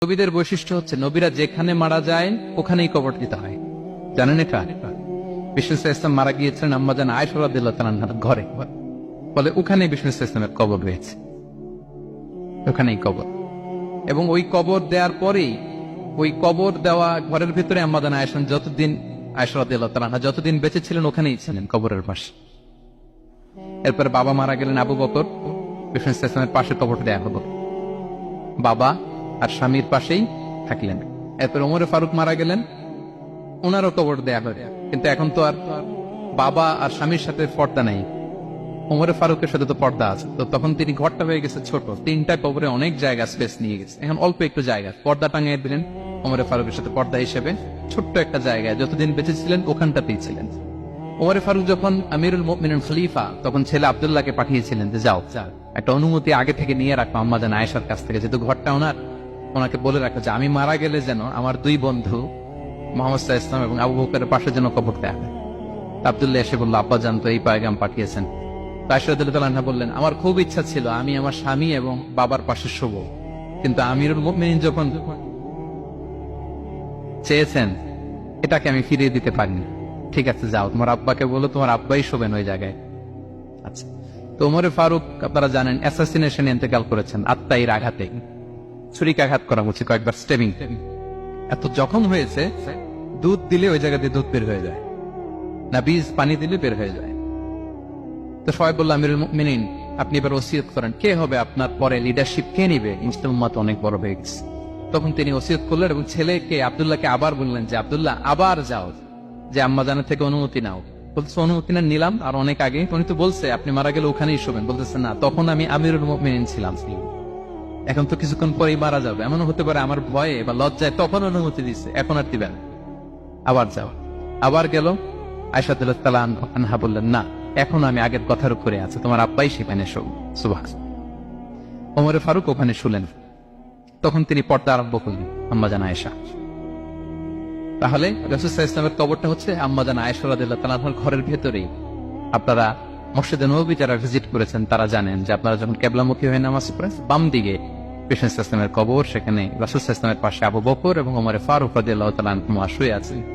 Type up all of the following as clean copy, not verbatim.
নবীদের বৈশিষ্ট্য হচ্ছে নবীরা যেখানে মারা যায় ওখানেই কবর দিতে হয়। জানেন এটা? বিষ্ণু ইসলাম মারা গিয়েছিলেন আম্মাজান আয়েশা রাদিয়াল্লাহু তাআলা আনহার ঘরে, বলে ওখানেই বিষ্ণু ইসলামের কবর রয়েছে, ওখানেই কবর। এবং ওই কবর দেওয়ার পরেই ওই কবর দেওয়া ঘরের ভিতরে আম্মাজান আয়েশা যতদিন আয়েশা রাদিয়াল্লাহু তাআলা আনহা যতদিন বেঁচে ছিলেন ওখানেই ছিলেন কবরের পাশে। এরপর বাবা মারা গেলেন আবু বকর, বিষ্ণু ইসলামের পাশে কবর দেয়া হলো, বাবা আর স্বামীর পাশেই থাকলেন। এরপর ওমরে ফারুক মারা গেলেন, ওনারও কবর দেয়া হলো। কিন্তু এখন তো আর বাবা আর স্বামীর সাথে পর্দা নাই, ওমরে ফারুকের সাথে তো পর্দা আছে। তো তখন তিনি ঘরটা হয়ে গেছে ছোট, তিনটা কবরে অনেক জায়গা স্পেস নিয়ে গেছে। এখন অল্প একটু জায়গা পর্দা টাঙিয়ে দিলেন ওমরে ফারুকের সাথে পর্দা হিসেবে, ছোট্ট একটা জায়গায় যতদিন বেঁচে ছিলেন ওখানটাতেই ছিলেন। ওমরে ফারুক যখন আমিরুল মুমিনিন খলিফা, তখন ছেলে আব্দুল্লাহকে পাঠিয়েছিলেন যে যাও একটা অনুমতি আগে থেকে নিয়ে রাখো আম্মাজান আয়েশার কাছ থেকে, যেহেতু ঘরটা ওনাকে বলে রাখো যে আমি মারা গেলে যেন আমার দুই বন্ধু মুহাম্মদ সাল্লাল্লাহু আলাইহি ওয়াসাল্লাম এবং আবু বকরের পাশে যেন কবর দেয়া হয়। আব্দুল্লাহ এসে বলল, আব্বা জান তো এই পয়গাম পাঠিয়েছেন। আয়েশা রাদিয়াল্লাহু তাআলা আনহা বললেন, আমার খুব ইচ্ছা ছিল আমি আমার স্বামী এবং বাবার পাশে শুব, কিন্তু আমিরুল মুমিনিন যখন চেয়েছেন এটাকে আমি ফিরিয়ে দিতে পারিনি। ঠিক আছে যাও, তোমার আব্বাকে বলো তোমার আব্বাই শোবেন ওই জায়গায়। আচ্ছা, তো ওমরে ফারুক আপনারা জানেন অ্যাসাসিনেশনে ইন্তেকাল করেছেন আত্মাইর আঘাতে, ছুরিকাঘাত করা হচ্ছে কয়েকবার, স্টেবিং। এত জখম হয়েছে দুধ দিলে ওই জায়গা দিয়ে দুধ বের হয়ে যায় না, বীজ পানি দিলে বের হয়ে যায়। তো সবাই বলল আমিরুল মুমিনিন আপনি এবার ওসিয়ত করেন, কে হবে আপনার পরে লিডারশিপ, কে নিবে? মুসলিম উম্মাত অনেক বড় হয়ে গেছে। তখন তিনি ওসিয়ত করলেন এবং ছেলেকে আব্দুল্লাহকে আবার বললেন যে আব্দুল্লাহ আবার যাও, যে আম্মা জানের থেকে অনুমতি নাও। বলতেছে অনুমতি না নিলাম আর অনেক আগে, উনি তো বলছে আপনি মারা গেলে ওখানেই শোবেন। বলতেছে না, তখন আমি আমিরুল মুমিনিন ছিলাম, এখন তো কিছুক্ষণ পরেই মারা যাবে, এমনও হতে পারে আমার ভয়ে বা লজ্জায় তখন অনুমতি দিচ্ছে, এখন আর দিবেন। আবার যাও, আবার গেল। আয়েশা রাদিয়াল্লাহু তাআলা আনহা বললেন, না এখন আমি আগের কথার উপরে আছে, তোমার আব্বাই সেখানে শোক। সুবহানাল্লাহ। ওমরে ফারুক ওখানে শুলেন, তখন তিনি পর্দা আরম্ভ করলেন আম্মাজান আয়েশা। তাহলে রাসূল সাল্লাল্লাহু আলাইহি ওয়াসাল্লামের কবরটা হচ্ছে আম্মাজান আয়েশা রাদিয়াল্লাহু তাআলা আনহার ঘরের ভেতরেই। আপনারা মসজিদে নববী যারা ভিজিট করেছেন তারা জানেন যে আপনারা যখন কিবলামুখী হয়ে নামাজ পড়েন, বাম দিকে বিষ্ণু ইসলামের কবর, সেখানে রাসূল সাল্লাল্লাহু আলাইহি ওয়াসাল্লামের পাশে আবু বকর এবং ওমরে ফারুক রাদিয়াল্লাহু তাআলা আনহুমা শুয়ে আছেন। রাসূল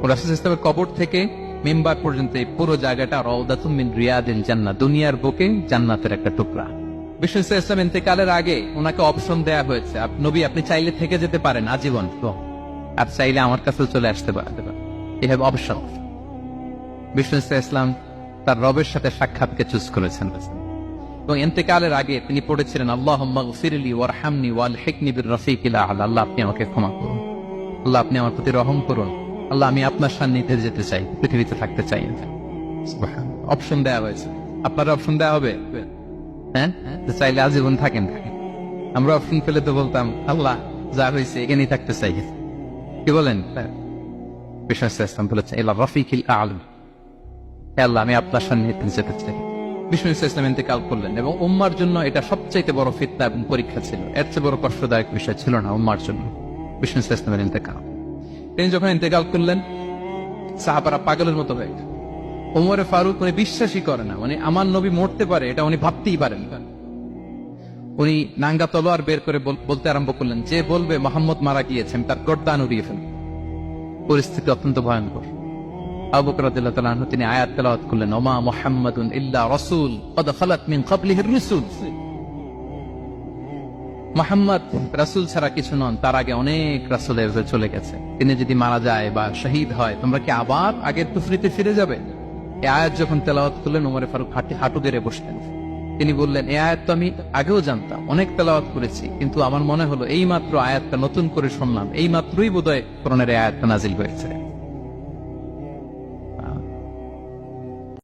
সাল্লাল্লাহু আলাইহি ওয়াসাল্লামের কবর থেকে মিম্বার পর্যন্ত এই পুরো জায়গাটা রাউদাতুম মিন রিয়াদিল জান্নাহ, দুনিয়ার বুকে জান্নাতের একটা টুকরা। বিষ্ণু সাল্লাল্লাহু আলাইহি ওয়াসাল্লাম ইন্তেকালের আগে ওনাকে অপশন দেয়া হয়েছে, নবী আপনি চাইলে থেকে যেতে পারেন আজীবন, আর চাইলে আমার কাছে চলে আসতে পারেন, এই হ্যাভ অপশন। বিষ্ণু সাল্লাল্লাহু আলাইহি ওয়াসাল্লাম তার রবের সাথে সাক্ষাৎকে চুজ করেছেন এবং ইন্তেকালের আগে তিনি পড়েছিলেন আল্লাহুম্মা গফিরলি ওয়ারহামনি ওয়ালহিকনি বির রাফিকিল আ'লা, আল্লাহ আপনি আমাকে ক্ষমা করুন, আল্লাহ আপনি আমার প্রতি রহম করুন, আল্লাহ আমি আপনার সান্নিধ্যে যেতে চাই, পৃথিবীতে থাকতে চাই। সুবহানাল্লাহ। অপশন দেয়া হয়েছে, আপনারা অপশন দেয়া হবে, হ্যাঁ চাইলে আজীবন থাকেন। আমরা অপশন পেলে তো বলতাম আল্লাহ যা হয়েছে এখানেই থাকতে চাই, কি বলেন? বিষ্ণু সাল্লাল্লাহু আলাইহি ওয়াসাল্লাম বলেছেন ইলা রাফিকিল আ'লা, আল্লাহ আমি আপনার সান্নিধ্যে যেতে চাই। বিষ্ণু সাল্লাল্লাহু আলাইহি ওয়াসাল্লাম ইন্তেকাল করলেন এবং উম্মার জন্য এটা সবচাইতে বড় ফিতনা এবং পরীক্ষা ছিল, এর চেয়ে বড় কষ্টদায়ক বিষয় ছিল না উম্মার জন্য বিষ্ণু সাল্লাল্লাহু আলাইহি ওয়াসাল্লামের ইন্তেকাল। তিনি যখন ইন্তেকাল করলেন সাহাবারা পাগলের মতো হয়ে গেল। ওমরে ফারুক উনি বিশ্বাসই করে না, মানে আমার নবী মরতে পারে এটা উনি ভাবতেই পারেন। উনি নাঙ্গা তলোয়ার বের করে বলতে আরম্ভ করলেন, যে বলবে মুহাম্মদ মারা গিয়েছেন তার গর্দান উড়িয়ে ফেলবে। পরিস্থিতি অত্যন্ত ভয়ঙ্কর। আবু বকর রাদিয়াল্লাহু তাআলা আনহু তিনি আয়াত তেলাওয়াত করলেন, ওমা মুহাম্মাদুন ইল্লা রাসূল ক্বাদ খালাত মিন ক্বাবলিহির রুসুল, মুহাম্মদ রাসূল ছাড়া কিছু নন, তার আগে অনেক রাসূল এভাবে চলে গেছে। তিনি যদি মারা যায় বা শহীদ হয় তোমরা কি আবার আগের কুফরিতে ফিরে যাবে? এই আয়াত যখন তেলাওয়াত করলেন ওমরে ফারুক হাঁটু গেড়ে বসলেন। তিনি বললেন, এই আয়াত তো আমি আগেও জানতাম, অনেক তেলাওয়াত করেছি, কিন্তু আমার মনে হলো এই মাত্র আয়াতটা নতুন করে শুনলাম, এই মাত্রই বোধহয় কোরআনের এই আয়াতটা নাজিল হয়েছে।